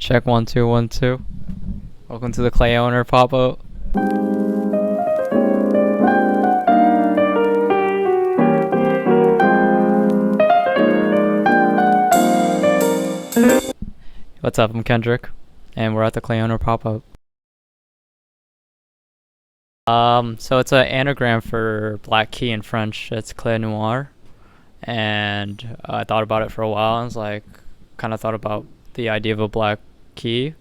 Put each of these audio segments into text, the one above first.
Check 1 2 1 2. Welcome to the Cleioner pop-up. What's up? I'm Kendrick, and we're at the Cleioner pop-up. So it's an anagram for black key in French. It's Cleioner, and I thought about it for a while. I was like, kind of thought about the idea of a black key.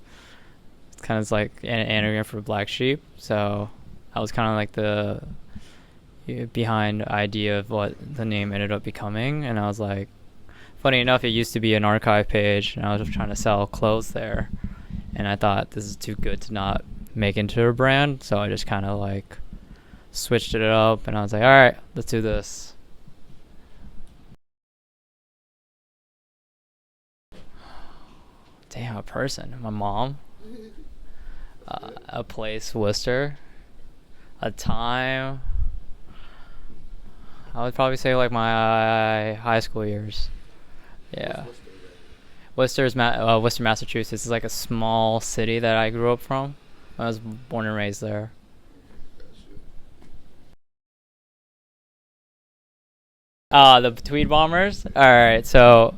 It's kind of like an anagram for black sheep. So I was kind of like the behind idea of what the name ended up becoming, and I was like, funny enough, it used to be an archive page, and I was just trying to sell clothes there, and I thought this is too good to not make into a brand, so I just kind of like switched it up, and I was like, all right, let's do this. Damn, a person. My mom. A place, Worcester. A time. I would probably say like my high school years. Yeah. Worcester, Massachusetts is like a small city that I grew up from. I was born and raised there. The Tweed Bombers. All right, so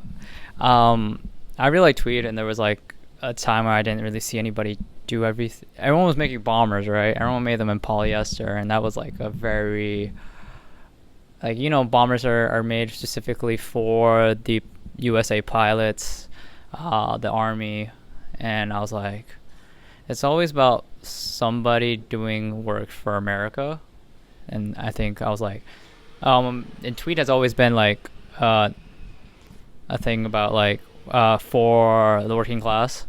I really like Tweed, and there was like a time where I didn't really see anybody do everything. Everyone was making bombers, right? Everyone made them in polyester, and that was like a very bombers are made specifically for the USA pilots, the Army, and I was like, it's always about somebody doing work for America, and I think I was like, and Tweed has always been like a thing about like for the working class.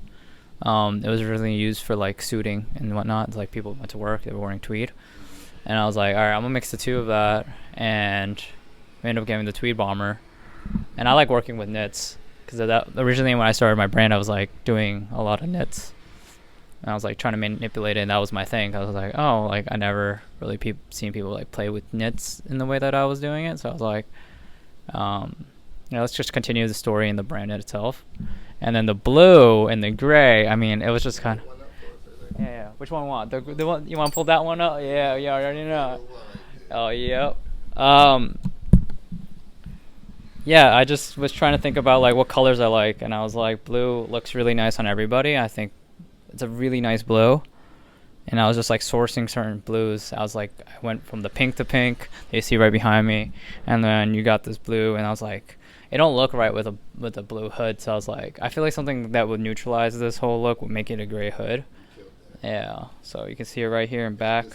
It was really used for like suiting and whatnot. It's like people went to work, they were wearing tweed, and I was like, all right, I'm gonna mix the two of that, and we ended up getting the Tweed bomber. And I like working with knits because that originally when I started my brand, I was like doing a lot of knits, and I was like trying to manipulate it, and that was my thing. I was like, oh, like I never really seen people like play with knits in the way that I was doing it, so I was like, let's just continue the story and the brand itself. And then the blue and the gray, I mean, it was just kind of, yeah. Which one you want? The one you want to pull that one up? Yeah, I already know. Oh, yep. Yeah, I just was trying to think about like what colors I like, and I was like, blue looks really nice on everybody. I think it's a really nice blue, and I was just like sourcing certain blues. I was like, I went from the pink to pink. You see right behind me, and then you got this blue, and I was like, it don't look right with a blue hood. So I was like, I feel like something that would neutralize this whole look would make it a gray hood. Yeah, so you can see it right here in back.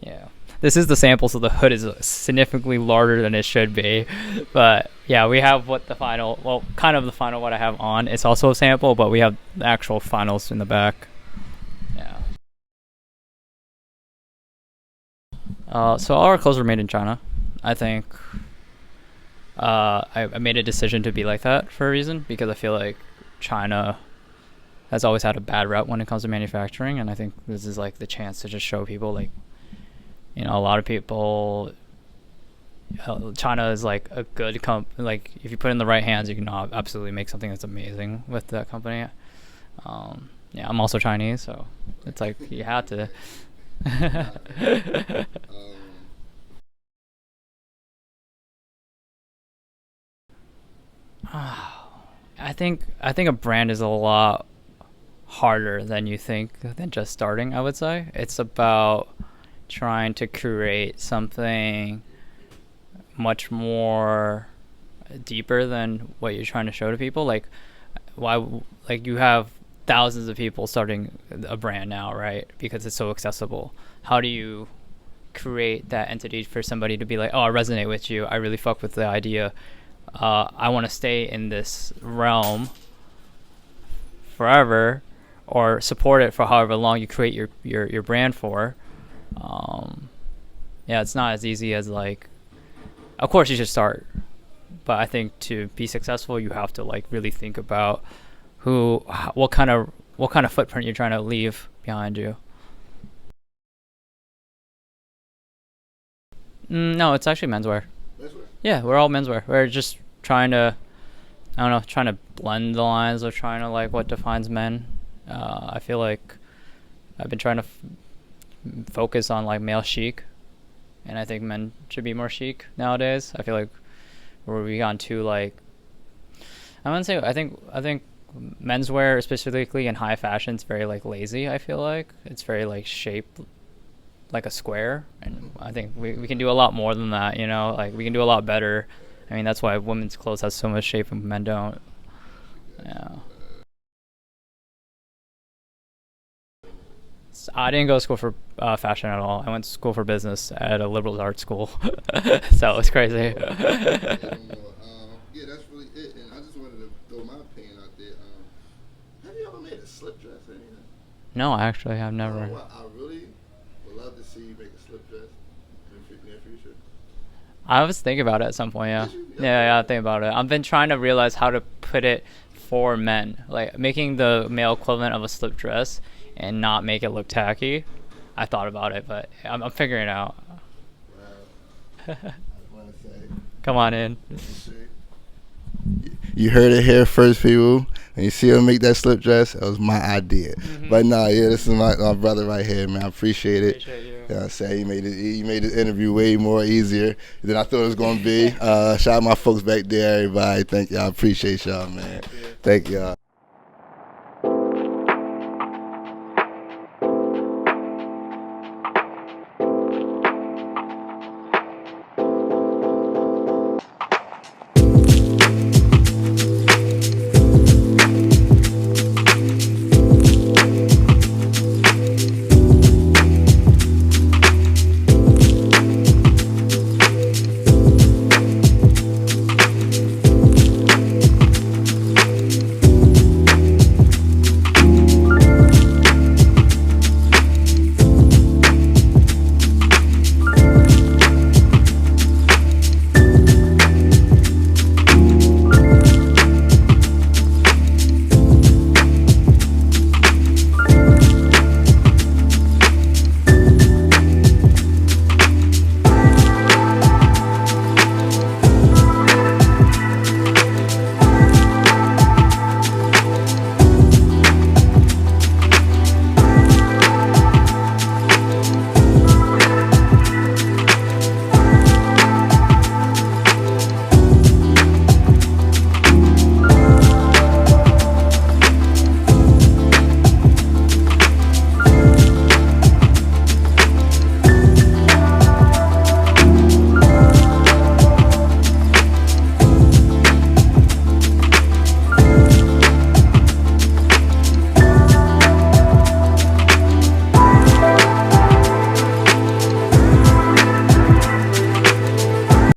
Yeah. This is the sample, so the hood is significantly larger than it should be. But yeah, we have what I have on. It's also a sample, but we have the actual finals in the back. Yeah. So all our clothes were made in China. I think I made a decision to be like that for a reason, because I feel like China has always had a bad rep when it comes to manufacturing, and I think this is like the chance to just show people like, a lot of people, China is like a good like if you put it in the right hands, you can absolutely make something that's amazing with that company. Yeah, I'm also Chinese, so it's like you have to. I think a brand is a lot harder than you think than just starting. I would say it's about trying to create something much more deeper than what you're trying to show to people. Like, why? Like, you have thousands of people starting a brand now, right? Because it's so accessible. How do you create that entity for somebody to be like, oh, I resonate with you. I really fuck with the idea. I want to stay in this realm forever, or support it for however long you create your brand for. Yeah, it's not as easy as like, of course you should start, but I think to be successful, you have to like really think about what kind of footprint you're trying to leave behind you. No, it's actually menswear. Yeah, we're all menswear. We're just trying to I don't know, trying to blend the lines of trying to like what defines men. I feel like I've been trying to focus on like male chic, and I think men should be more chic nowadays. I feel like we gone too like I wouldn't say I think menswear specifically in high fashion is very like lazy. I feel like it's very like shaped like a square, and I think we can do a lot more than that. You know, like we can do a lot better. I mean, that's why women's clothes have so much shape and men don't. Yeah. I didn't go to school for fashion at all. I went to school for business at a liberal arts school, so it's crazy. Yeah, that's really it. And I just wanted to throw my opinion out there. Have you ever made a slip dress or anything? No, actually, I've never. Well, I really would love to see you make a slip dress in the near future. I was thinking about it at some point. Yeah, Did you? yeah, I think about it. I've been trying to realize how to put it for men, like making the male equivalent of a slip dress and not make it look tacky. I thought about it, but I'm figuring it out. Well, I want to say, Come on in. you heard it here first, people. And you see him make that slip dress, that was my idea. Mm-hmm. But nah, yeah, this is my brother right here, man. I appreciate it. Appreciate you. You know what I'm saying? He made the interview way more easier than I thought it was gonna be. Shout out my folks back there, everybody. Thank y'all. I appreciate y'all, man. Thank y'all.